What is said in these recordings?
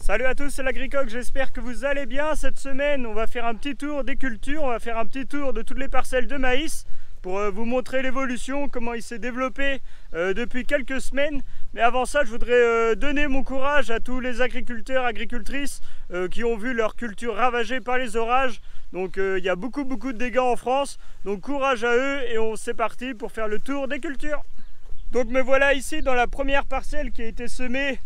Salut à tous, c'est l'Agricoq, j'espère que vous allez bien. Cette semaine, on va faire un petit tour des cultures, on va faire un petit tour de toutes les parcelles de maïs pour vous montrer l'évolution, comment il s'est développé depuis quelques semaines. Mais avant ça, je voudrais donner mon courage à tous les agriculteurs, agricultrices qui ont vu leur culture ravagée par les orages. Donc il y a beaucoup de dégâts en France, donc courage à eux et c'est parti pour faire le tour des cultures. Donc me voilà ici dans la première parcelle qui a été semée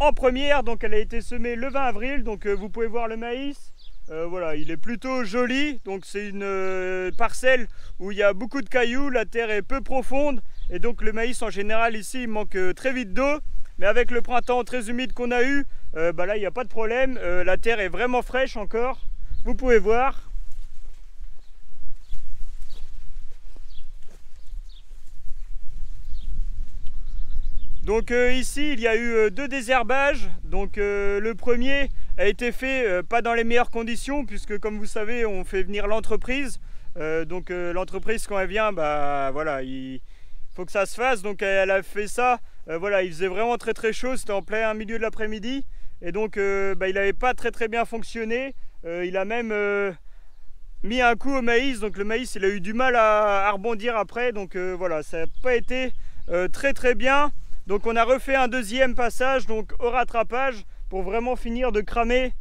en première, donc elle a été semée le 20 avril, donc vous pouvez voir le maïs, voilà, il est plutôt joli, donc c'est une parcelle où il y a beaucoup de cailloux, la terre est peu profonde, et donc le maïs en général ici il manque très vite d'eau, mais avec le printemps très humide qu'on a eu, là il n'y a pas de problème, la terre est vraiment fraîche encore, vous pouvez voir. Donc ici il y a eu deux désherbages, donc le premier a été fait pas dans les meilleures conditions puisque comme vous savez on fait venir l'entreprise, donc l'entreprise quand elle vient, voilà, il faut que ça se fasse, donc elle a fait ça, voilà, il faisait vraiment très chaud, c'était en plein milieu de l'après-midi et donc il n'avait pas très bien fonctionné, il a même mis un coup au maïs, donc le maïs il a eu du mal à rebondir après, donc voilà, ça n'a pas été très bien. Donc on a refait un deuxième passage donc au rattrapage pour vraiment finir de cramer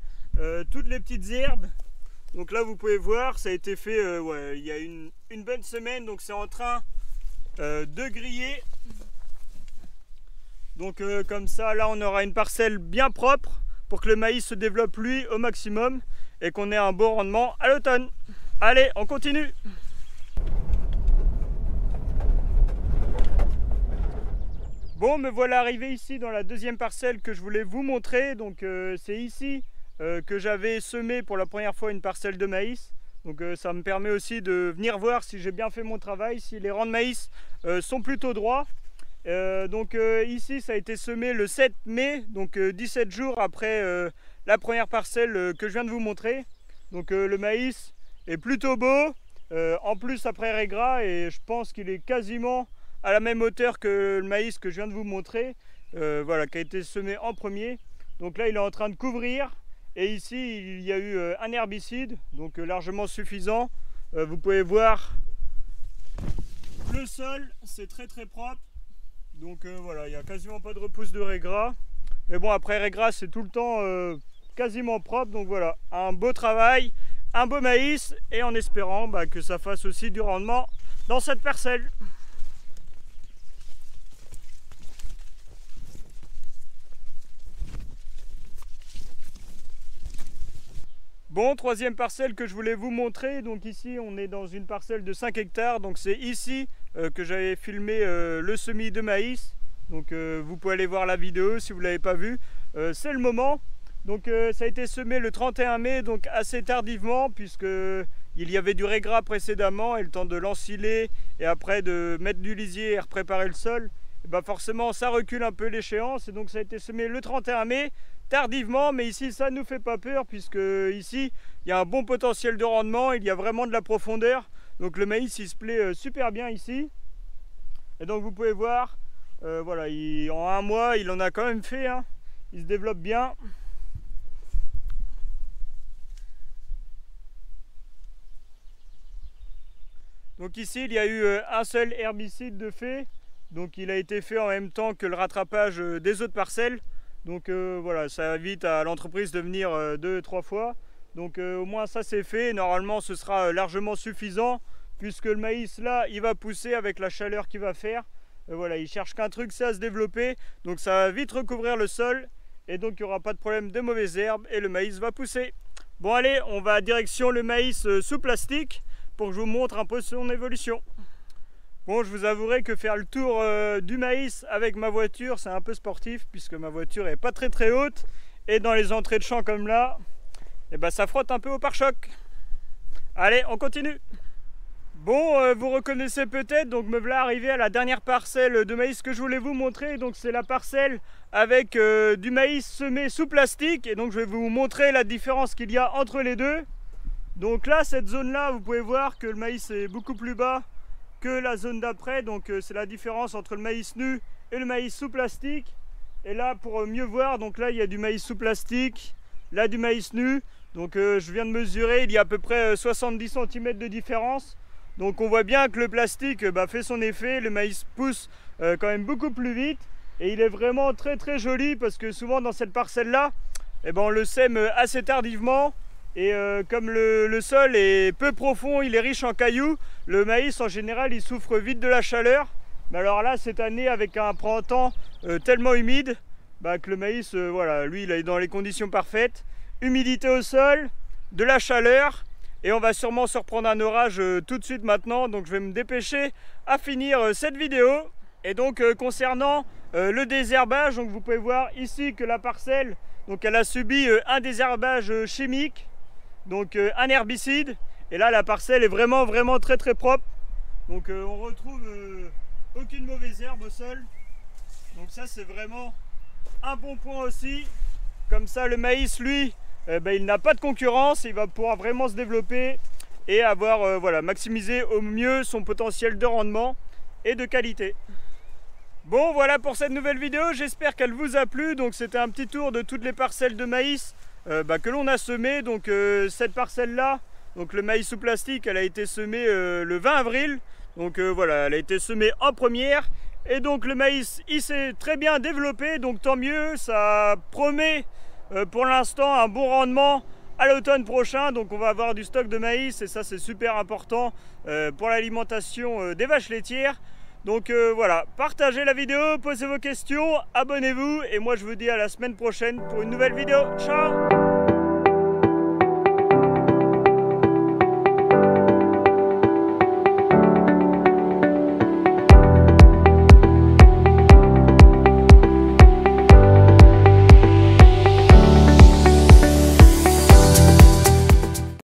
toutes les petites herbes. Donc là vous pouvez voir, ça a été fait ouais, il y a une bonne semaine, donc c'est en train de griller. Donc comme ça là on aura une parcelle bien propre pour que le maïs se développe lui au maximum et qu'on ait un beau rendement à l'automne. Allez, on continue. Bon, me voilà arrivé ici dans la deuxième parcelle que je voulais vous montrer. Donc c'est ici que j'avais semé pour la première fois une parcelle de maïs. Donc ça me permet aussi de venir voir si j'ai bien fait mon travail, si les rangs de maïs sont plutôt droits. Ici ça a été semé le 7 mai, donc 17 jours après la première parcelle que je viens de vous montrer. Donc le maïs est plutôt beau, en plus après régras, et je pense qu'il est quasiment à la même hauteur que le maïs que je viens de vous montrer, voilà, qui a été semé en premier. Donc là il est en train de couvrir et ici il y a eu un herbicide, donc largement suffisant. Vous pouvez voir le sol, c'est très propre, donc voilà, il n'y a quasiment pas de repousse de régras, mais bon, après régras c'est tout le temps quasiment propre. Donc voilà, un beau travail, un beau maïs, et en espérant que ça fasse aussi du rendement dans cette parcelle. Bon, troisième parcelle que je voulais vous montrer. Donc ici on est dans une parcelle de 5 hectares, donc c'est ici que j'avais filmé le semis de maïs. Donc vous pouvez aller voir la vidéo si vous ne l'avez pas vue, c'est le moment. Donc ça a été semé le 31 mai, donc assez tardivement, puisque il y avait du régras précédemment, et le temps de l'ensiler et après de mettre du lisier et repréparer le sol, et forcément ça recule un peu l'échéance, et donc ça a été semé le 31 mai tardivement. Mais ici ça ne nous fait pas peur, puisque ici il y a un bon potentiel de rendement, il y a vraiment de la profondeur, donc le maïs il se plaît super bien ici. Et donc vous pouvez voir, voilà, en un mois il en a quand même fait, hein. Il se développe bien. Donc ici il y a eu un seul herbicide de fait, donc il a été fait en même temps que le rattrapage des autres parcelles. Donc voilà, ça évite à l'entreprise de venir 2-3 fois. Donc au moins ça c'est fait. Normalement ce sera largement suffisant, puisque le maïs là il va pousser avec la chaleur qu'il va faire. Voilà, il cherche qu'un truc, c'est à se développer. Donc ça va vite recouvrir le sol, et donc il n'y aura pas de problème de mauvaises herbes et le maïs va pousser. Bon allez, on va direction le maïs sous plastique pour que je vous montre un peu son évolution. Bon, je vous avouerai que faire le tour du maïs avec ma voiture, c'est un peu sportif, puisque ma voiture est pas très haute, et dans les entrées de champ comme là, ça frotte un peu au pare-choc. Allez, on continue. Bon, vous reconnaissez peut-être, donc me voilà arrivé à la dernière parcelle de maïs que je voulais vous montrer. Donc c'est la parcelle avec du maïs semé sous plastique, et donc je vais vous montrer la différence qu'il y a entre les deux. Donc là, cette zone là, vous pouvez voir que le maïs est beaucoup plus bas que la zone d'après, donc c'est la différence entre le maïs nu et le maïs sous plastique. Et là, pour mieux voir, donc là il y a du maïs sous plastique, là du maïs nu. Donc je viens de mesurer, il y a à peu près 70 cm de différence. Donc on voit bien que le plastique fait son effet, le maïs pousse quand même beaucoup plus vite. Et il est vraiment très très joli parce que souvent dans cette parcelle là, on le sème assez tardivement. Et comme le sol est peu profond, il est riche en cailloux, le maïs en général il souffre vite de la chaleur. Mais alors là cette année avec un printemps tellement humide que le maïs, voilà, lui il est dans les conditions parfaites. Humidité au sol, de la chaleur, et on va sûrement se reprendre un orage tout de suite maintenant, donc je vais me dépêcher à finir cette vidéo. Et donc concernant le désherbage, donc vous pouvez voir ici que la parcelle, donc elle a subi un désherbage chimique, donc un herbicide, et là la parcelle est vraiment très très propre, donc on retrouve aucune mauvaise herbe au sol, donc ça c'est vraiment un bon point aussi. Comme ça le maïs lui, il n'a pas de concurrence, il va pouvoir vraiment se développer et avoir voilà, maximiser au mieux son potentiel de rendement et de qualité. Bon, voilà pour cette nouvelle vidéo, j'espère qu'elle vous a plu. Donc c'était un petit tour de toutes les parcelles de maïs que l'on a semées. Donc cette parcelle là, donc le maïs sous plastique, elle a été semée le 20 avril. Donc voilà, elle a été semée en première. Et donc le maïs il s'est très bien développé, donc tant mieux, ça promet pour l'instant un bon rendement à l'automne prochain. Donc on va avoir du stock de maïs et ça c'est super important pour l'alimentation des vaches laitières. Donc voilà, partagez la vidéo, posez vos questions, abonnez-vous et moi je vous dis à la semaine prochaine pour une nouvelle vidéo. Ciao!